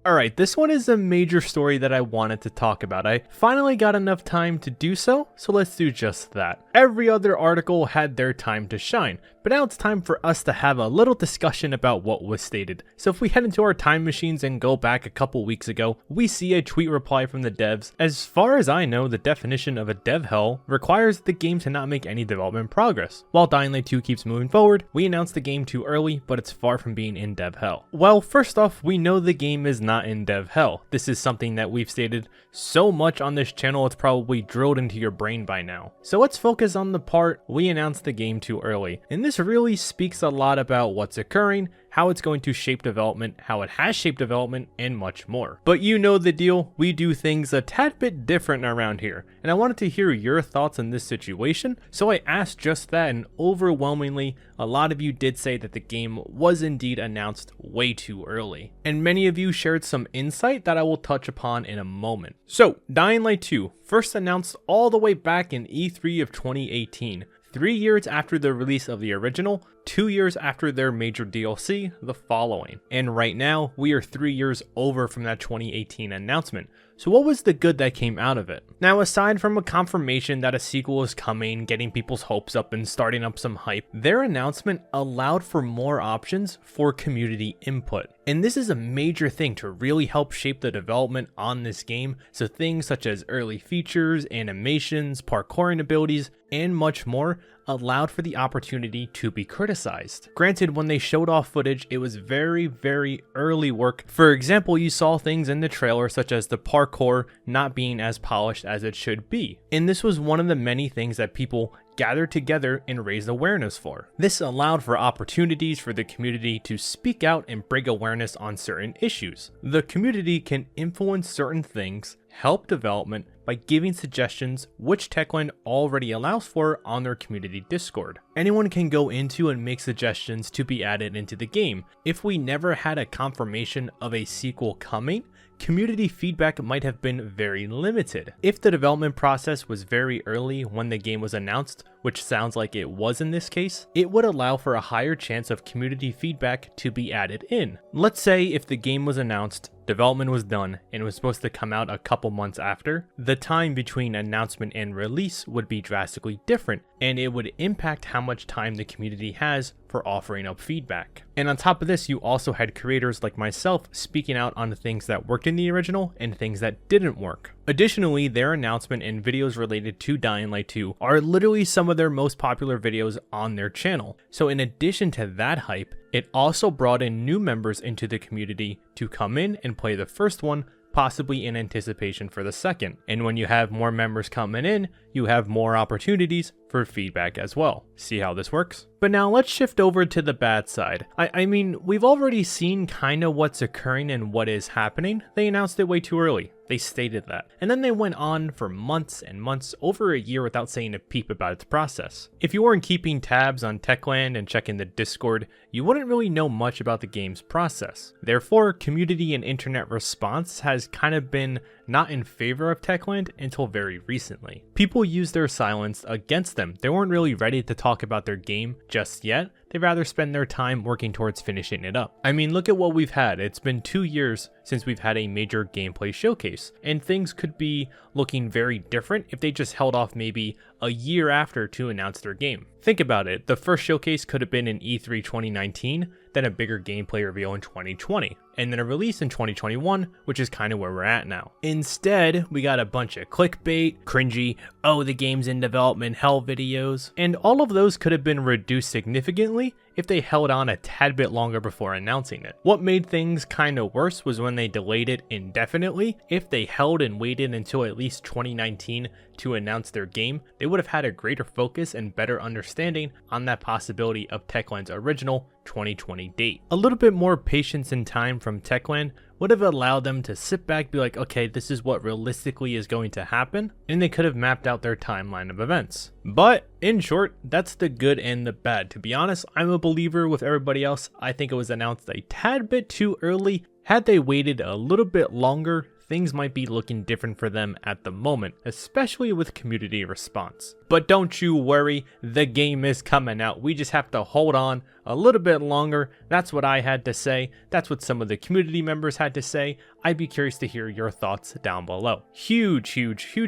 Alright, this one is a major story that I wanted to talk about. I finally got enough time to do so let's do just that. Every other article had their time to shine, but now it's time for us to have a little discussion about what was stated. So if we head into our time machines and go back a couple weeks ago, we see a tweet reply from the devs. As far as I know, the definition of a dev hell requires the game to not make any development progress. While Dying Light 2 keeps moving forward, we announced the game too early, but it's far from being in dev hell. Well, first off, we know the game is not in dev hell. This is something that we've stated so much on this channel, it's probably drilled into your brain by now. So let's focus on the part we announced the game too early. And this really speaks a lot about what's occurring, how it's going to shape development, how it has shaped development, and much more. But you know the deal, we do things a tad bit different around here, and I wanted to hear your thoughts on this situation, so I asked just that, and overwhelmingly, a lot of you did say that the game was indeed announced way too early. And many of you shared some insight that I will touch upon in a moment. So, Dying Light 2, first announced all the way back in E3 of 2018. 3 years after the release of the original, 2 years after their major DLC, The Following. And right now, we are 3 years over from that 2018 announcement. So what was the good that came out of it? Now, aside from a confirmation that a sequel is coming, getting people's hopes up and starting up some hype, their announcement allowed for more options for community input. And this is a major thing to really help shape the development on this game, so things such as early features, animations, parkouring abilities, and much more allowed for the opportunity to be criticized. Granted, when they showed off footage, it was very early work. For example, you saw things in the trailer such as the parkour not being as polished as it should be. And this was one of the many things that people gathered together and raised awareness for. This allowed for opportunities for the community to speak out and bring awareness on certain issues. The community can influence certain things, help development by giving suggestions, which Techland already allows for on their community Discord. Anyone can go into and make suggestions to be added into the game. If we never had a confirmation of a sequel coming, community feedback might have been very limited. If the development process was very early when the game was announced, which sounds like it was in this case, it would allow for a higher chance of community feedback to be added in. Let's say if the game was announced, development was done, and was supposed to come out a couple months after, the time between announcement and release would be drastically different, and it would impact how much time the community has for offering up feedback. And on top of this, you also had creators like myself speaking out on the things that worked in the original and things that didn't work. Additionally, their announcement and videos related to Dying Light 2 are literally some of their most popular videos on their channel. So in addition to that hype, it also brought in new members into the community to come in and play the first one, possibly in anticipation for the second. And when you have more members coming in, you have more opportunities for feedback as well. See how this works? But now let's shift over to the bad side. I mean, we've already seen kinda what's occurring and what is happening. They announced it way too early. They stated that. And then they went on for months and months, over a year, without saying a peep about its process. If you weren't keeping tabs on Techland and checking the Discord, you wouldn't really know much about the game's process. Therefore, community and internet response has kind of been not in favor of Techland until very recently. People used their silence against them. They weren't really ready to talk about their game just yet. They'd rather spend their time working towards finishing it up. I mean, look at what we've had. It's been 2 years since we've had a major gameplay showcase, and things could be looking very different if they just held off maybe a year after to announce their game. Think about it, the first showcase could have been in E3 2019, then a bigger gameplay reveal in 2020, and then a release in 2021, which is kind of where we're at now. Instead, we got a bunch of clickbait, cringy, oh the game's in development hell videos, and all of those could have been reduced significantly if they held on a tad bit longer before announcing it. What made things kinda worse was when they delayed it indefinitely. If they held and waited until at least 2019 to announce their game, they would have had a greater focus and better understanding on that possibility of Techland's original 2020 date. A little bit more patience and time from Techland would have allowed them to sit back, be like, okay, this is what realistically is going to happen, and they could have mapped out their timeline of events. But in short, that's the good and the bad. To be honest, I'm a believer with everybody else. I think it was announced a tad bit too early. Had they waited a little bit longer, things might be looking different for them at the moment, especially with community response. But don't you worry, the game is coming out. We just have to hold on a little bit longer. That's what I had to say. That's what some of the community members had to say. I'd be curious to hear your thoughts down below. Huge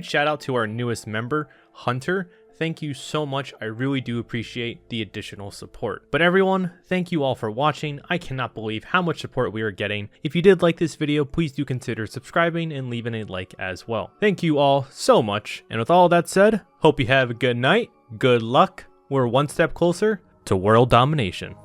shout out to our newest member, Hunter. Thank you so much. I really do appreciate the additional support. But everyone, thank you all for watching. I cannot believe how much support we are getting. If you did like this video, please do consider subscribing and leaving a like as well. Thank you all so much. And with all that said, hope you have a good night, good luck. We're one step closer to world domination.